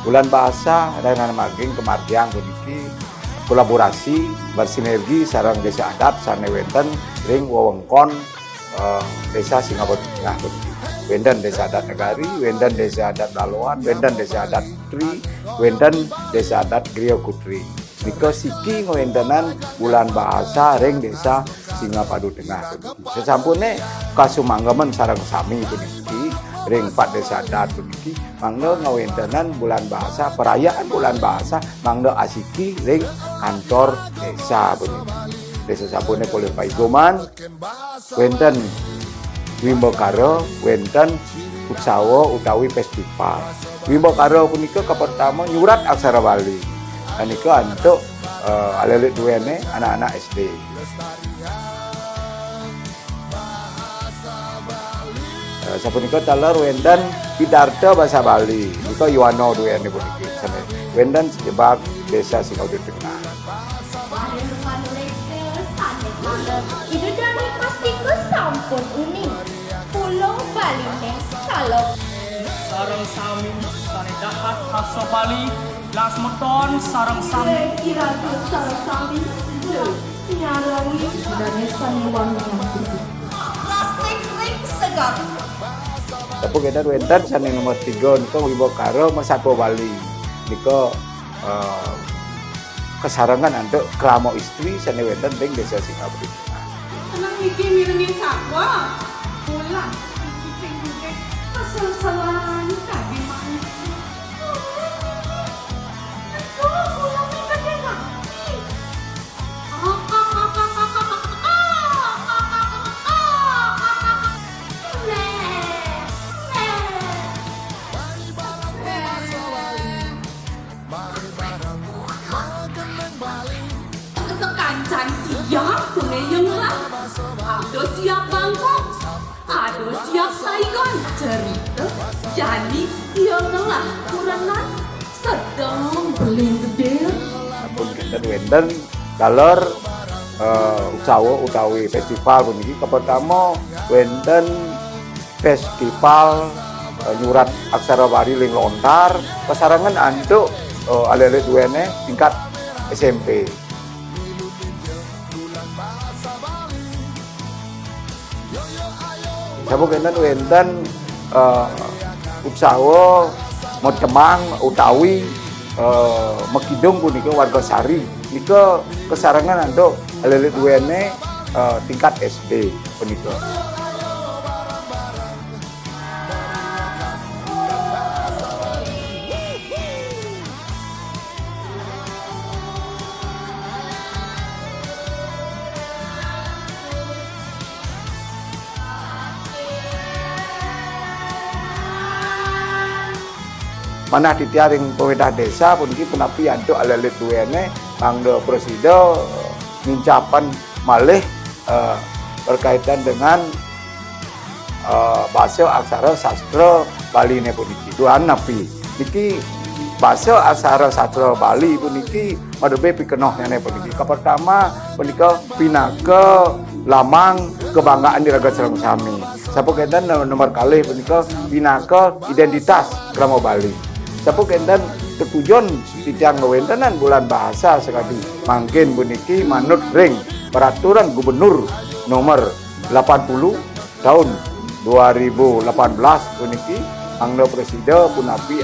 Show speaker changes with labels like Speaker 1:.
Speaker 1: Bulan Bahasa dengan maging kemardiang puniki kolaborasi bersinergi sareng desa adat sanewenten ring wewengkon desa Singapura Tengah puniki. Wenden desa adat Negari, wenden desa adat Daloan, wenden desa adat Putri, wenden desa adat Griya Kutri. Nika siki ngewentenan bulan bahasa ring desa Singapura Tengah puniki. Sesampune kasumanggemen sareng sami puniki ring 4 desa adat puniki mangga ngawentenan bulan bahasa, perayaan bulan bahasa mangga asiki ring kantor desa puniki. Desa sampune kulit paigoman wenten Wimbakara wenten utsawa utawi festival. Wimbakara punika pertama nyurat aksara Bali. Nika untuk alelit duwene anak-anak SD. Sapunika taler wenten pidarta basa Bali. Nika Yuwana duwene puniki. Wenten sejebak desa Singapura Tengah.
Speaker 2: Itu dari pastiku sampun unik. Pulau Bali nih kalau
Speaker 3: sarang sami sane dahat khas Bali las moton sarang sami
Speaker 2: kira sarang sami nyarangi sebenarnya saniwan yang plastik ring segar.
Speaker 1: Tapi kita wenten sane nomor 3 nika Wimbakara Mersatu Bali. Nika kesarangan untuk krama istri sane wenten ring desa Singapura Tengah.
Speaker 2: Senang iki mireni sakwa. Pulang iki kesel-selan tadi mana. Aduh, pulang iki gede mati. Sekancan siap pengeyang lah. Ada siap Bangkok, ada siap Saigon. Cerita jadi ia telah kurangan sedang beling gede.
Speaker 1: Namun kita wenten daler utsawa utawi festival puniki pertama wenten festival nyurat aksara Bali ling lontar kesarangan antuk alelit duwene tingkat SMP. Sabu kenen wenten utsawa Motemang utawi Mekidung punika warga Sari. Nika kesarangan antuk alelit duwene tingkat SD punika. Manah ditiaring pemerintah desa puniki punapi antuk alelit duwene mangga presida mincapan malih berkaitan dengan bahasa aksara sastra Bali ne puniki. Duan napi niki bahasa aksara sastra Bali puniki madhep pikenah nene puniki. Pertama punika pinaka lamang kebanggaan diraga sareng sami. Sapu kenten nomor kalih punika pinaka identitas krama Bali. Sapu kenten ketujuan titiang ngewentenan bulan bahasa sekali mangkin puniki manut ring peraturan gubernur nomor 80 tahun 2018 puniki angga presida punapi